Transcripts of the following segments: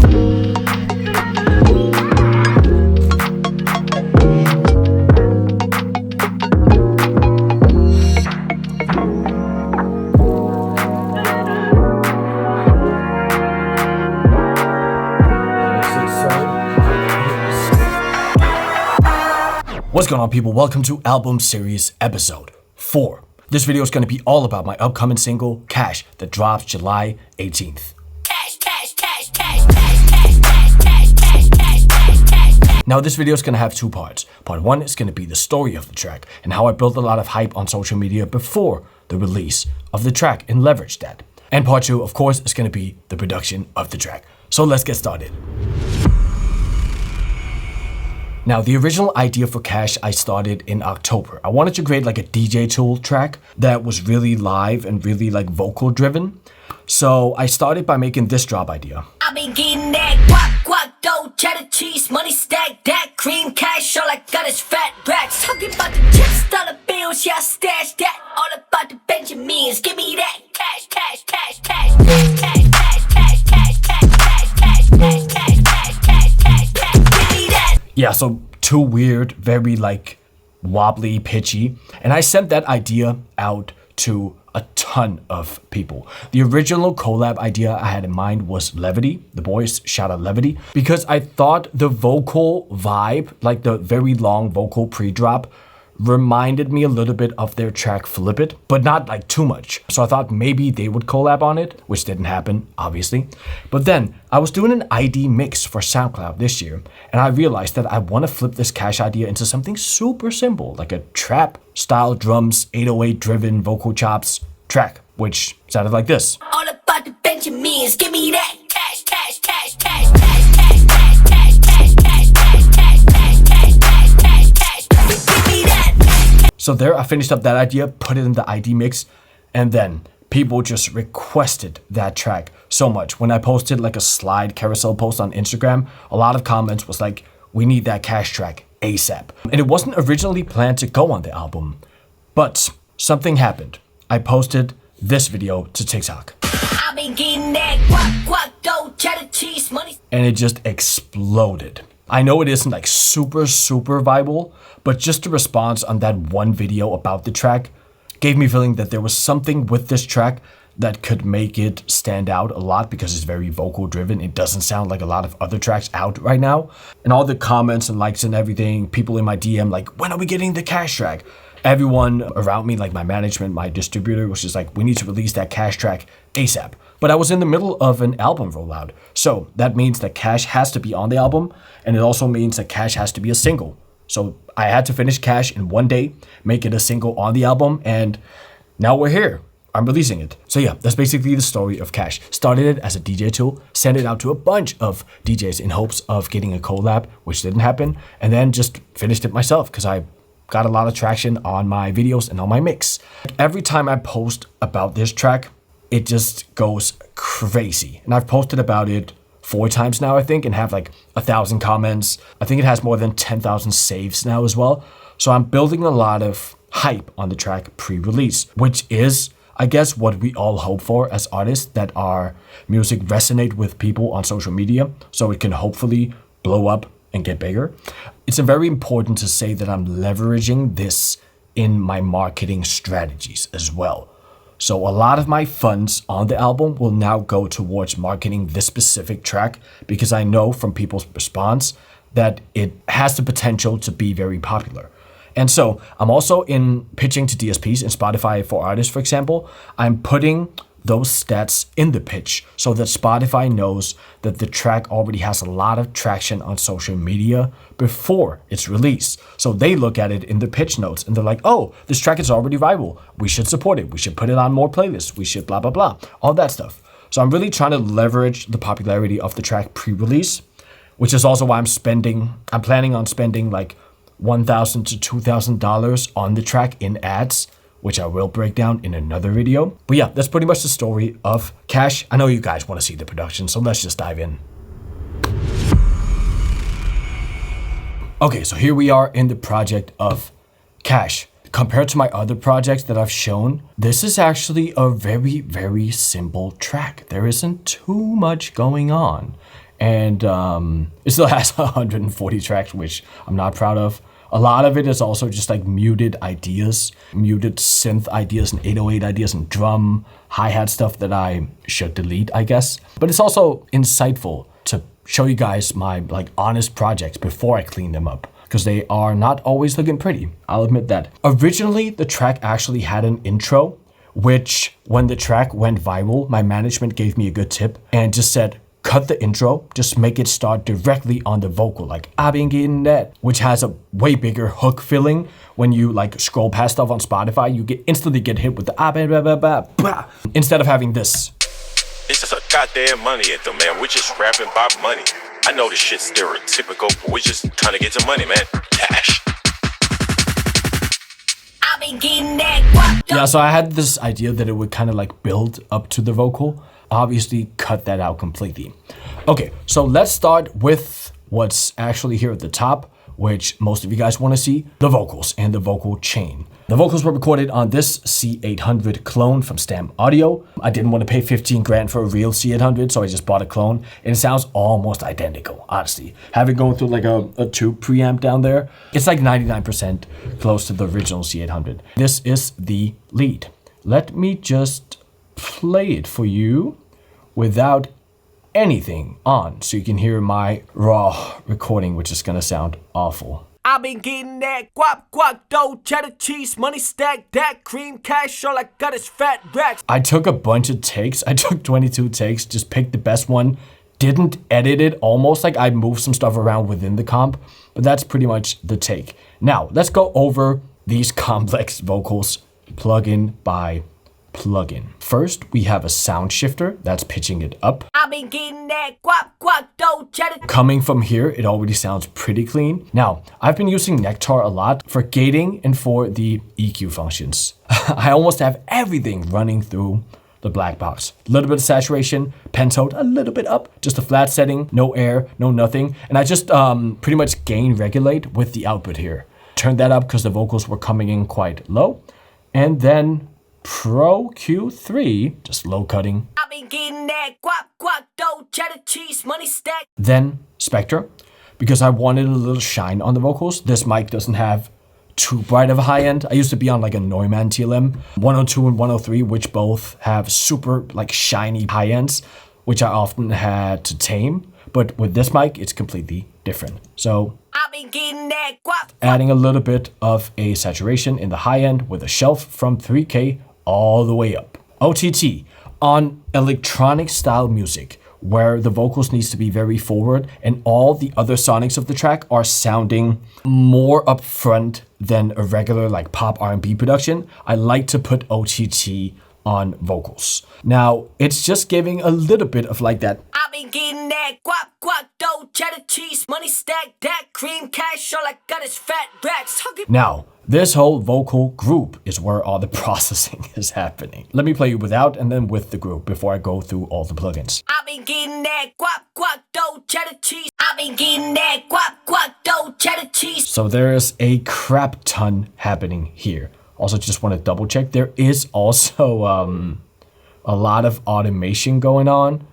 What's going on, people? Welcome to Album Series episode 4. This video is going to be all about my upcoming single, Cash, that drops July 18th. Now, this video is going to have 2 parts. Part 1 is going to be the story of the track and how I built a lot of hype on social media before the release of the track and leveraged that. And part 2, of course, is going to be the production of the track. So let's get started. Now, the original idea for Cash I started in October. I wanted to create like a DJ Tool track that was really live and really like vocal driven. So I started by making this drop idea. I been getting that guac, dough, cheddar cheese, money stack, that cream cash, all I got is fat racks. Talking about the chips, dollar bills, yeah, I stash that. All about the Benjamins, give me that cash, cash, cash, cash, cash, cash, cash, cash, cash, cash, cash, cash, cash, cash, cash, cash, cash, give me that. Yeah, so too weird, very like wobbly, pitchy. And I sent that idea out to a ton of people. The original collab idea I had in mind was Levity, the boys, shout out Levity, because I thought the vocal vibe, like the very long vocal pre-drop, reminded me a little bit of their track Flip It, but not like too much. So I thought maybe they would collab on it, which didn't happen, obviously. But then I was doing an ID mix for SoundCloud this year, and I realized that I want to flip this Cash idea into something super simple, like a trap style drums, 808 driven vocal chops track, which sounded like this. All about the Benjamins, give me that cash, cash, cash, cash, cash, cash, cash, cash, cash, cash, cash, cash, cash, cash, cash, cash, cash, give me that. So there, I finished up that idea, put it in the ID mix, and then people just requested that track so much. When I posted like a slide carousel post on Instagram, a lot of comments was like, we need that Cash track ASAP. And it wasn't originally planned to go on the album, but something happened. I posted this video to TikTok. I been getting that guac, dough, cheddar cheese, money. And it just exploded. I know it isn't like super viral, but just the response on that one video about the track gave me feeling that there was something with this track that could make it stand out a lot because it's very vocal driven. It doesn't sound like a lot of other tracks out right now. And all the comments and likes and everything, people in my DM like, when are we getting the Cash track? Everyone around me, like my management, my distributor, was just like, we need to release that Cash track ASAP. But I was in the middle of an album rollout. So that means that Cash has to be on the album. And it also means that Cash has to be a single. So I had to finish Cash in one day, make it a single on the album. And now we're here. I'm releasing it. So yeah, that's basically the story of Cash. Started it as a DJ tool, sent it out to a bunch of DJs in hopes of getting a collab, which didn't happen. And then just finished it myself because I got a lot of traction on my videos and on my mix. Every time I post about this track, it just goes crazy. And I've posted about it 4 times now, I think, and have like 1,000 comments. I think it has more than 10,000 saves now as well. So I'm building a lot of hype on the track pre-release, which is, I guess, what we all hope for as artists, that our music resonate with people on social media so it can hopefully blow up and get bigger. It's very important to say that I'm leveraging this in my marketing strategies as well. So a lot of my funds on the album will now go towards marketing this specific track because I know from people's response that it has the potential to be very popular. And so I'm also in pitching to DSPs in Spotify for Artists, for example. I'm putting those stats in the pitch so that Spotify knows that the track already has a lot of traction on social media before it's released. So they look at it in the pitch notes and they're like, oh, this track is already viral. We should support it. We should put it on more playlists. We should blah, blah, blah, all that stuff. So I'm really trying to leverage the popularity of the track pre-release, which is also why I'm planning on spending like $1,000 to $2,000 on the track in ads, which I will break down in another video. But yeah, that's pretty much the story of Cash. I know you guys want to see the production, so let's just dive in. Okay, so here we are in the project of Cash. Compared to my other projects that I've shown, this is actually a very, very simple track. There isn't too much going on. And it still has 140 tracks, which I'm not proud of. A lot of it is also just like muted ideas, muted synth ideas and 808 ideas and drum, hi-hat stuff that I should delete, I guess. But it's also insightful to show you guys my like honest projects before I clean them up, because they are not always looking pretty. I'll admit that. Originally, the track actually had an intro, which when the track went viral, my management gave me a good tip and just said, cut the intro, just make it start directly on the vocal, like I've been getting that, which has a way bigger hook feeling. When you like scroll past stuff on Spotify, you instantly get hit with the ah, bah, bah, bah, bah, instead of having this. This is a goddamn money anthem, man. We're just rapping about money. I know this shit's stereotypical, but we're just trying to get some money, man. Cash. I've been getting that guap. Yeah, so I had this idea that it would kind of like build up to the vocal. Obviously cut that out completely. Okay, so let's start with what's actually here at the top, which most of you guys want to see, the vocals and the vocal chain. The vocals were recorded on this C800 clone from Stam Audio. I didn't want to pay 15 grand for a real C800, so I just bought a clone, and it sounds almost identical, honestly. Have it going through like a tube preamp down there. It's like 99% close to the original C800. This is the lead. Let me just play it for you without anything on, so you can hear my raw recording, which is gonna sound awful. I've been getting that guap, dough, cheddar cheese, money stack, that cream, cash, all I got is fat racks. I took a bunch of takes. I took 22 takes, just picked the best one. Didn't edit it, almost like I moved some stuff around within the comp, but that's pretty much the take. Now, let's go over these complex vocals plugin by plugin. First, we have a sound shifter that's pitching it up. I've been getting that guap, dough, cheddar. Coming from here, it already sounds pretty clean. Now, I've been using Nektар a lot for gating and for the EQ functions. I almost have everything running through the black box. A little bit of saturation, pentode a little bit up, just a flat setting, no air, no nothing. And I just pretty much gain regulate with the output here. Turn that up because the vocals were coming in quite low. And then Pro Q3, just low cutting. I've been getting that guap, dough, cheddar cheese, money stack. Then Spectre, because I wanted a little shine on the vocals. This mic doesn't have too bright of a high end. I used to be on like a Neumann TLM 102 and 103, which both have super like shiny high ends, which I often had to tame. But with this mic, it's completely different. So I've been getting that guap. adding a little bit of a saturation in the high end with a shelf from 3K all the way up. OTT on electronic style music, where the vocals needs to be very forward and all the other sonics of the track are sounding more upfront than a regular like pop R&B production. I like to put OTT on vocals. Now, it's just giving a little bit of like that. I've been getting that guap, dough, cheddar cheese, money stack, that cream, cash, all I got is fat racks. Now, this whole vocal group is where all the processing is happening. Let me play you without and then with the group before I go through all the plugins. I've been getting that guap, dough, cheddar cheese. I've been getting that guap, dough, cheddar cheese. So there is a crap ton happening here. Also, just want to double check. There is also a lot of automation going on.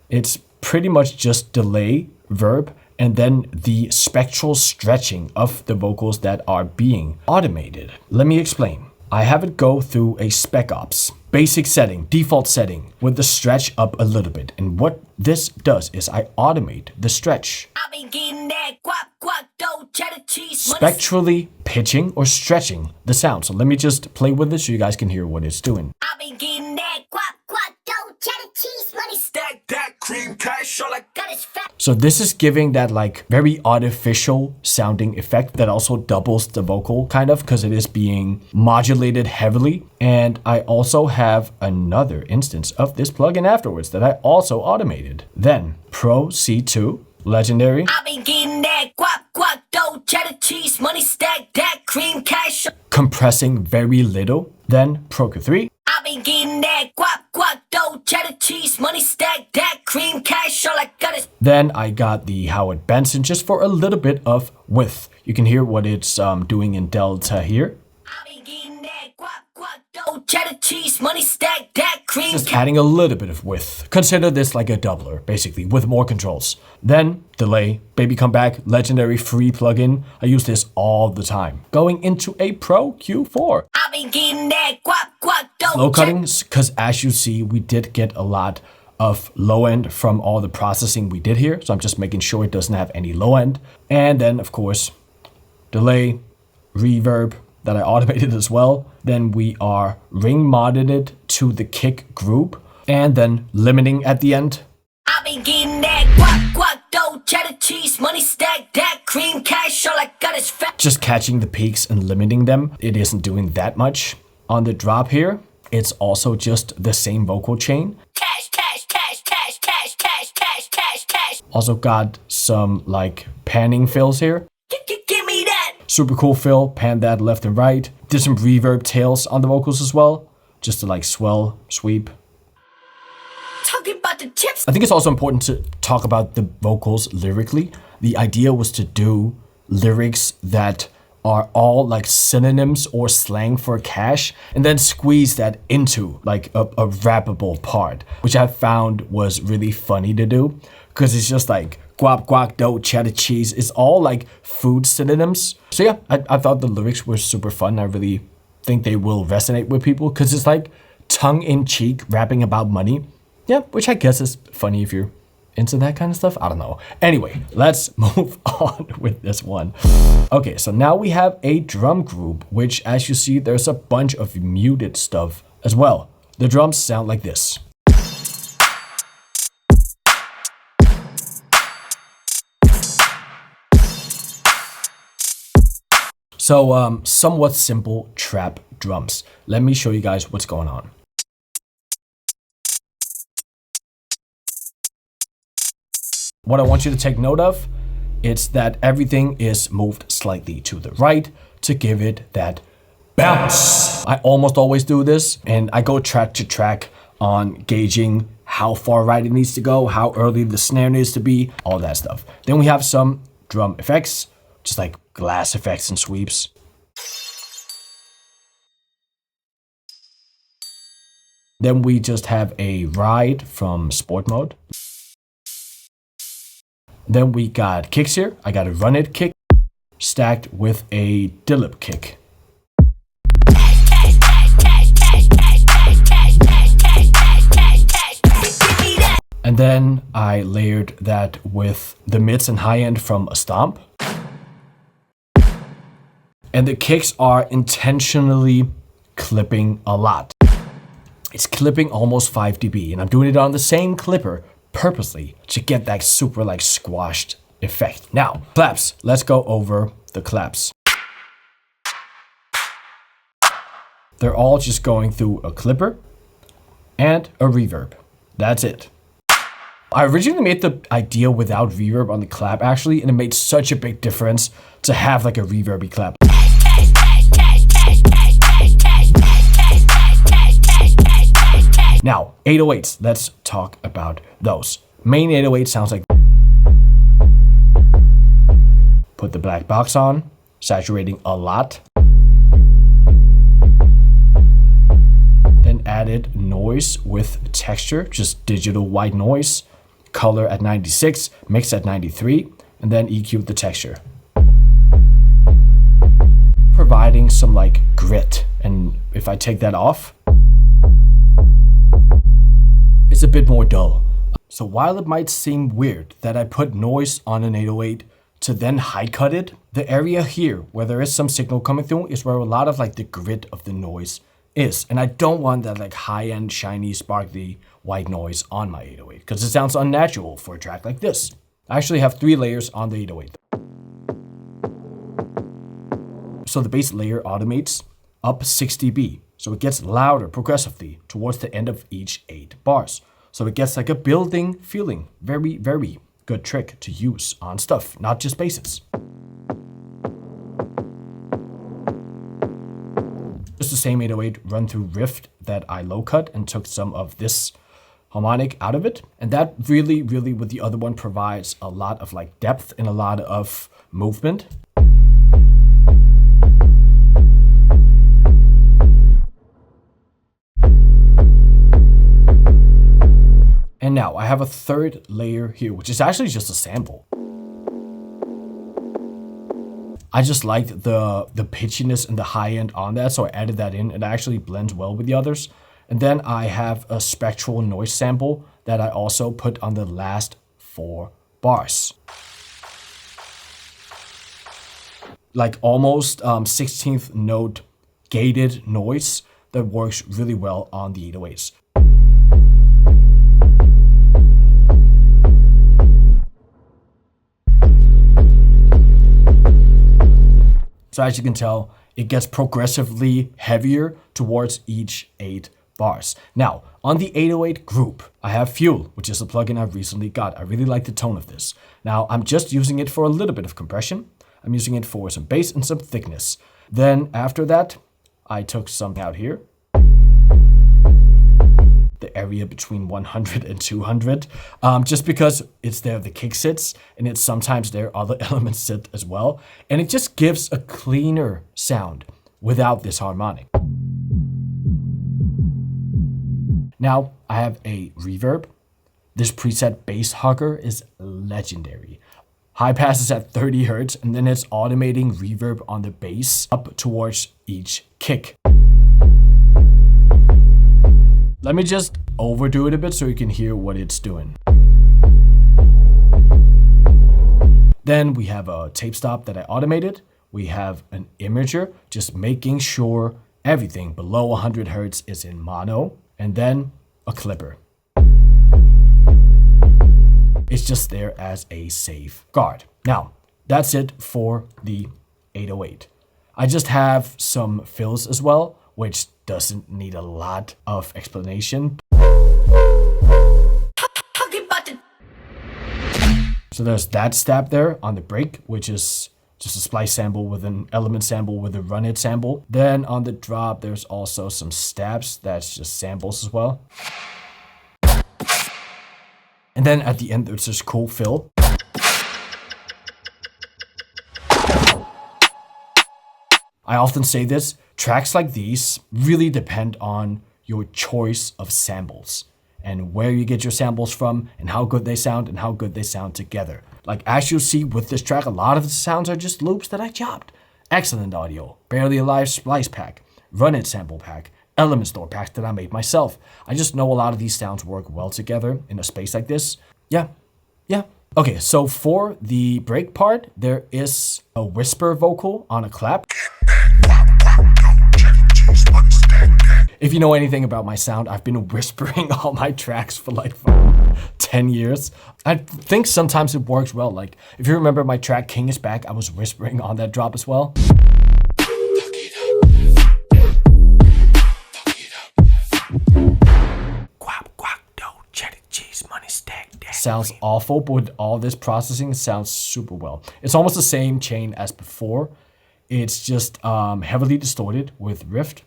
It's pretty much just delay, verb, and then the spectral stretching of the vocals that are being automated. Let me explain. I have it go through a spec ops, basic setting, default setting, with the stretch up a little bit. And what this does is I automate the stretch. I've been getting that guap, dough, cheddar cheese, money Spectrally pitching or stretching the sound. So let me just play with it so you guys can hear what it's doing. I've been getting that guap, dough, cheddar cheese, money stack, That cream, cash, all I got is fat. So this is giving that like very artificial sounding effect that also doubles the vocal kind of, because it is being modulated heavily. And I also have another instance of this plugin afterwards that I also automated. Then Pro C2, legendary. I've been getting that guap, dough, cheddar cheese, money stack, that cream, cash. Compressing very little. Then Pro Q3. I've been getting that guap, dough, cheddar cheese, money stack, that cream, cash, all I got is. Then I got the Howard Benson just for a little bit of width. You can hear what it's doing in delta here. I've been getting that guap, dough, dough, cheddar cheese, money stack that, cream Just cash. adding a little bit of width. Consider this like a doubler, basically, with more controls. Then, delay, baby comeback, legendary free plugin. I use this all the time. Going into a Pro Q4. I been getting that guap dough. Low cuttings, because as you see, we did get a lot of low end from all the processing we did here. So I'm just making sure it doesn't have any low end. And then, of course, delay, reverb that I automated as well. Then we are ring modded it to the kick group and then limiting at the end. I been getting that guap dough, cheddar cheese, money stack that, cream cash. All I got is fat. Just catching the peaks and limiting them. It isn't doing that much. On the drop here, it's also just the same vocal chain. Cash, cash, cash, cash, cash, cash, cash, cash, cash. Also got some like panning fills here. Give me that. Super cool fill, pan that left and right. Did some reverb tails on the vocals as well, just to like swell, sweep. Talking about the chips. I think it's also important to talk about the vocals lyrically. The idea was to do lyrics that are all like synonyms or slang for cash, and then squeeze that into like a rappable part, which I found was really funny to do, because it's just like guap, dough, cheddar cheese. It's all like food synonyms. So yeah, I thought the lyrics were super fun. I really think they will resonate with people, because it's like tongue-in-cheek rapping about money. Yeah, which I guess is funny if you're into that kind of stuff. I don't know. Anyway, let's move on with this one. Okay, so now we have a drum group, which as you see, there's a bunch of muted stuff as well. The drums sound like this. So, somewhat simple trap drums. Let me show you guys what's going on. What I want you to take note of is that everything is moved slightly to the right to give it that bounce. I almost always do this, and I go track to track on gauging how far right it needs to go, how early the snare needs to be, all that stuff. Then we have some drum effects, just like glass effects and sweeps. Then we just have a ride from sport mode. Then we got kicks here. I got a run it kick stacked with a dillip kick. And then I layered that with the mids and high end from a stomp. And the kicks are intentionally clipping a lot. It's clipping almost 5 dB, and I'm doing it on the same clipper purposely to get that super like squashed effect. Now, claps. Let's go over the claps. They're all just going through a clipper and a reverb. That's it. I originally made the idea without reverb on the clap actually, and it made such a big difference to have like a reverby clap. Now, 808s, let's talk about those. Main 808 sounds like. Put the black box on, saturating a lot. Then added noise with texture, just digital white noise. Color at 96, mix at 93, and then EQ the texture. Providing some like grit, and if I take that off, it's a bit more dull. So while it might seem weird that I put noise on an 808 to then high cut it, the area here where there is some signal coming through is where a lot of like the grit of the noise is. And I don't want that like high-end, shiny, sparkly white noise on my 808 because it sounds unnatural for a track like this. I actually have 3 layers on the 808. So the bass layer automates up 6 dB. So it gets louder progressively towards the end of each 8 bars. So it gets like a building feeling. Very, very good trick to use on stuff, not just basses. Just the same 808 run through riff that I low cut and took some of this harmonic out of it. And that really, really with the other one provides a lot of like depth and a lot of movement. And now I have a third layer here, which is actually just a sample. I just liked the pitchiness and the high end on that, so I added that in. It actually blends well with the others. And then I have a spectral noise sample that I also put on the last 4 bars. Like almost 16th note gated noise that works really well on the 808s. So as you can tell, it gets progressively heavier towards each 8 bars. Now, on the 808 group, I have Fuel, which is a plugin I recently got. I really like the tone of this. Now, I'm just using it for a little bit of compression. I'm using it for some bass and some thickness. Then after that, I took some out here. The area between 100 and 200, just because it's there the kick sits, and it's sometimes there other elements sit as well, and it just gives a cleaner sound without this harmonic. Now I have a reverb. This preset bass hugger is legendary. High pass is at 30 hertz, and then it's automating reverb on the bass up towards each kick. Let me just overdo it a bit so you can hear what it's doing. Then we have a tape stop that I automated. We have an imager, just making sure everything below 100 hertz is in mono. And then a clipper. It's just there as a safeguard. Now, that's it for the 808. I just have some fills as well, which doesn't need a lot of explanation. So there's that stab there on the break, which is just a splice sample with an element sample with a run it sample. Then on the drop, there's also some stabs that's just samples as well. And then at the end, there's this cool fill. I often say this, tracks like these really depend on your choice of samples and where you get your samples from and how good they sound and how good they sound together. Like as you see with this track, a lot of the sounds are just loops that I chopped. Excellent audio, Barely Alive splice pack, Run It sample pack, Element Store packs that I made myself. I just know a lot of these sounds work well together in a space like this. Yeah. Okay, so for the break part, there is a whisper vocal on a clap. If you know anything about my sound, I've been whispering all my tracks for like 10 years. I think sometimes it works well. Like if you remember my track King Is Back, I was whispering on that drop as well. Sounds awful, but with all this processing, it sounds super well. It's almost the same chain as before. It's just heavily distorted with Rift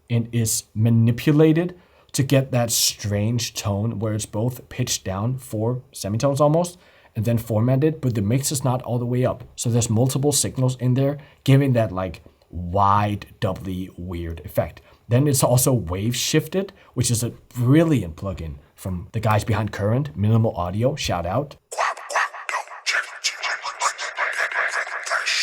and is manipulated to get that strange tone where it's both pitched down 4 semitones almost and then formatted, but the mix is not all the way up. So there's multiple signals in there, giving that like wide, doubly weird effect. Then it's also wave shifted, which is a brilliant plugin from the guys behind Current, Minimal Audio, shout out.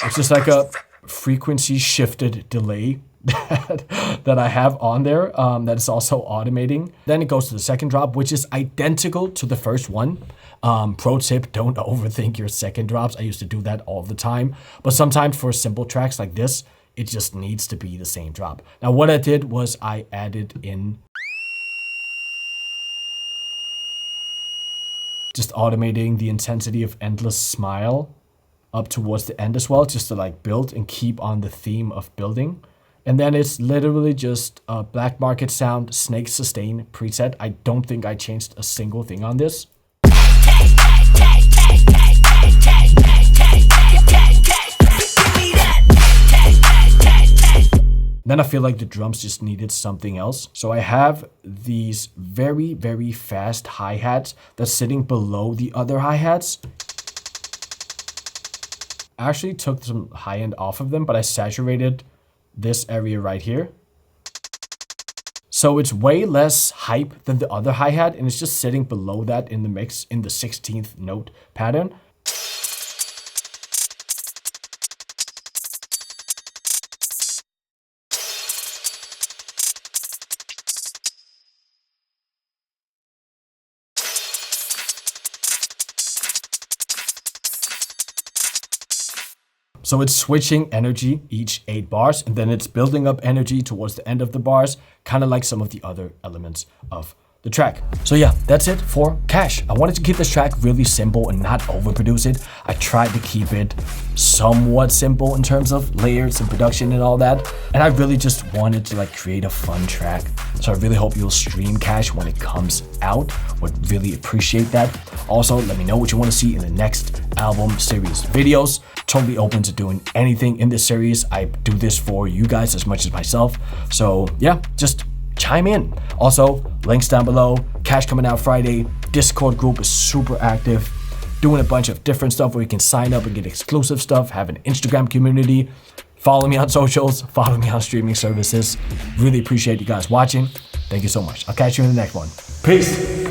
It's just like a frequency shifted delay that I have on there that is also automating. Then it goes to the second drop, which is identical to the first one. Pro tip, don't overthink your second drops. I used to do that all the time. But sometimes for simple tracks like this, it just needs to be the same drop. Now what I did was I added in just automating the intensity of Endless Smile up towards the end as well, just to like build and keep on the theme of building. And then it's literally just a Black Market Sound Snake Sustain preset. I don't think I changed a single thing on this. Then I feel like the drums just needed something else. So I have these very, very fast hi-hats that's sitting below the other hi-hats. I actually took some high end off of them, but I saturated this area right here. So it's way less hype than the other hi-hat, and it's just sitting below that in the mix in the 16th note pattern. So it's switching energy each 8 bars, and then it's building up energy towards the end of the bars, kind of like some of the other elements of the track. So yeah, that's it for Cash. I wanted to keep this track really simple and not overproduce it. I tried to keep it somewhat simple in terms of layers and production and all that. And I really just wanted to like create a fun track. So I really hope you'll stream Cash when it comes out. Would really appreciate that. Also, let me know what you want to see in the next album series videos. Totally open to doing anything in this series. I do this for you guys as much as myself. So yeah, just chime in. Also, links down below. Cash coming out Friday. Discord group is super active, doing a bunch of different stuff where you can sign up and get exclusive stuff, have an Instagram community. Follow me on socials, follow me on streaming services. Really appreciate you guys watching. Thank you so much. I'll catch you in the next one. Peace.